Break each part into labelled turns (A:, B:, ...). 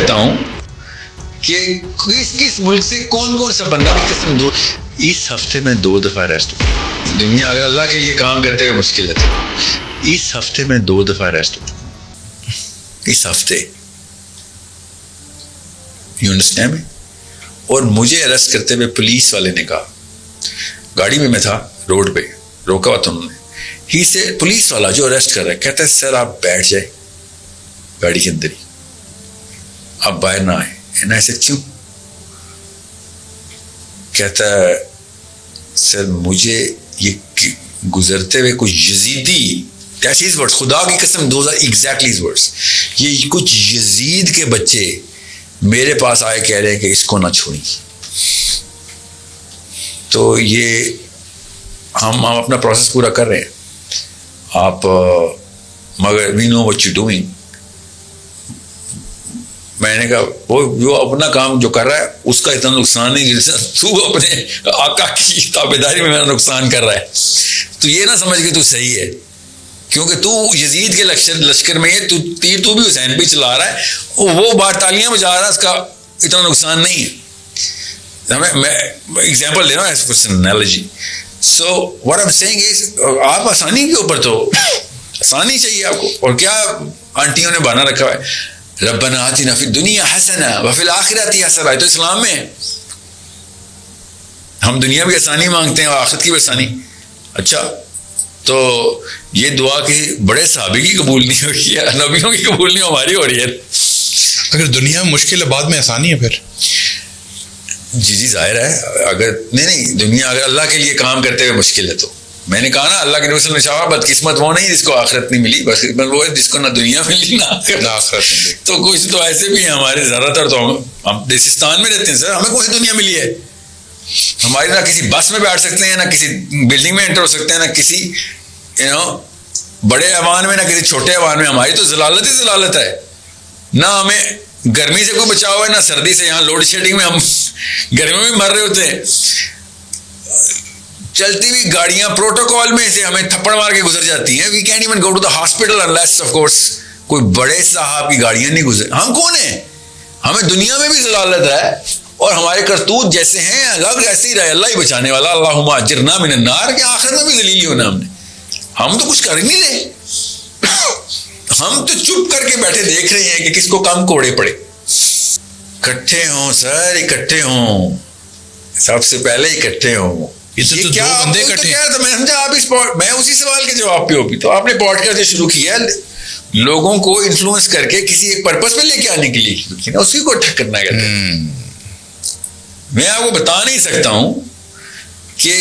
A: کرتا ہوں کہ کس ملک سے کون کون سا بندہ قسم دو. اس ہفتے میں 2 دفعہ ریسٹ. دنیا اگر اللہ کے یہ کام کرتے ہوئے مشکل ہے. اس ہفتے میں 2 دفعہ ریسٹ. اس ہفتے یو انڈرسٹینڈ می. اور مجھے اریسٹ کرتے ہوئے پولیس والے نے کہا, گاڑی میں تھا, روڈ پہ روکا ہوا تھا انہوں نے. ہی سے پولیس والا جو اریسٹ کر رہا ہے کہتا ہے سر آپ بیٹھ جائیں گاڑی کے اندر ہی, آپ باہر نہ آئیں. اینا ایسے کیوں؟ کہتا ہے سر مجھے یہ گزرتے ہوئے کچھ یزیدی, دیٹس ہز ورڈز, خدا کی قسم those are exactly his words, یہ کچھ یزید کے بچے میرے پاس آئے کہہ رہے ہیں کہ اس کو نہ چھوڑیں. تو یہ ہم اپنا پروسیس پورا کر رہے ہیں آپ, مگر وی نو واٹ یو ڈوئنگ. میں نے کہا وہ اپنا کام جو کر رہا ہے اس کا اتنا نقصان نہیں جیسے تو اپنے آقا کی تابعداری میں میرا نقصان کر رہا ہے. تو یہ نہ سمجھ کہ تو صحیح ہے, کیونکہ تو یزید کے لشکر میں ہے, تیر تو بھی حسین بھی چلا رہا ہے, وہ بات تالیاں بجا رہا ہے, اس کا اتنا نقصان نہیں ہے. میں ایگزامپل دے رہا ہوں as personology. So what I am seeing is آپ آسانی کے اوپر تو آسانی چاہیے آپ کو. اور کیا آنٹیوں نے بہانا رکھا ہے, ربنا آتنا فی الدنیا حسنہ وفی الآخرۃ حسنہ. تو اسلام میں ہم دنیا بھی آسانی مانگتے ہیں اور آخرت کی بھی آسانی. اچھا تو یہ دعا کسی بڑے صحابی کی قبول نہیں ہوئی ہے, نبیوں کی قبول نہیں, ہماری ہو رہی ہے.
B: اگر دنیا میں مشکل ہے بعد میں آسانی ہے پھر.
A: جی ظاہر ہے. اگر نہیں دنیا اگر اللہ کے لیے کام کرتے ہوئے مشکل ہے تو میں نے کہا نا اللہ کے نبی صلی اللہ علیہ وسلم بدقسمت وہ نہیں جس کو آخرت نہیں ملی, بس وہ ہے جس کو نہ دنیا ملی نہ آخرت ملی. تو کچھ تو ایسے بھی ہیں ہمارے, زیادہ تر تو ہم دیسستان میں رہتے ہیں سر, ہمیں کون سی دنیا ملی ہے. ہماری نہ کسی بس میں بیٹھ سکتے ہیں, نہ کسی بلڈنگ میں انٹر ہو سکتے ہیں, نہ کسی بڑے ایوان میں, نہ کسی چھوٹے ایوان میں. ہماری تو ضلالت ہی ضلالت ہے. نہ ہمیں گرمی سے کوئی بچاؤ ہے نہ سردی سے. یہاں لوڈ شیڈنگ میں ہم گرمی میں مر رہے ہوتے ہیں. چلتی ہوئی گاڑیاں پروٹوکول میں سے ہمیں تھپڑ مار کے گزر جاتی ہیں. We can't even go to the hospital unless of course کوئی بڑے صاحب کی گاڑیاں نہیں گزر. ہم کون ہیں؟ ہمیں دنیا میں بھی ضلالت ہے اور ہمارے کرتوت جیسے ہیں الگ ایسے ہی رہے. اللہ ہی بچانے والا, اللہم اجرنا من النار. کہ آخر میں بھی ذلیل ہونا ہم نے. ہم تو کچھ کر ہی نہیں رہے. ہم تو چپ کر کے بیٹھے دیکھ رہے ہیں کہ کس کو کم کوڑے پڑے. اکٹھے ہوں سر, اکٹھے ہوں, سب سے پہلے اکٹھے ہوں. یہ کیا بندے اکٹھے تو میں سمجھا آپ میں اسی سوال کے جواب پہ ہوگی. تو آپ نے پوڈ کاسٹ شروع کیا لوگوں کو انفلوئنس کر کے کسی ایک پرپس پہ لے کے آنے کے لیے, اسی کو ٹھک کرنا ہے. میں آپ کو بتا نہیں سکتا ہوں کہ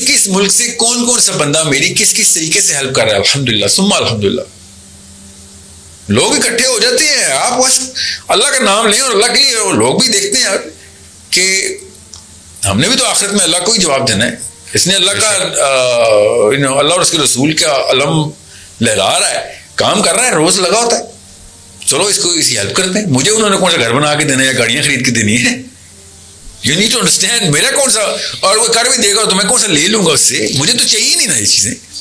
A: کس ملک سے کون کون سا بندہ میری کس طریقے سے ہیلپ کر رہا ہے. الحمدللہ ثم الحمدللہ لوگ اکٹھے ہو جاتے ہیں. آپ بس اللہ کا نام لیں اور اللہ کے لیے. لوگ بھی دیکھتے ہیں کہ ہم نے بھی تو آخرت میں اللہ کو ہی جواب دینا ہے. اس نے اللہ کا اللہ اور اس کے رسول کا علم لہرا رہا ہے, کام کر رہا ہے, روز لگا ہوتا ہے. چلو اس کو اسی ہیلپ کرتے ہیں. مجھے انہوں نے کون سا گھر بنا کے دینا ہے یا گاڑیاں خرید کے دینی ہے. You need to understand. میرا کون سا, اور وہ کر بھی دے گا تو میں کون سا لے لوں گا اس سے. مجھے تو چاہیے نہیں نا یہ چیزیں.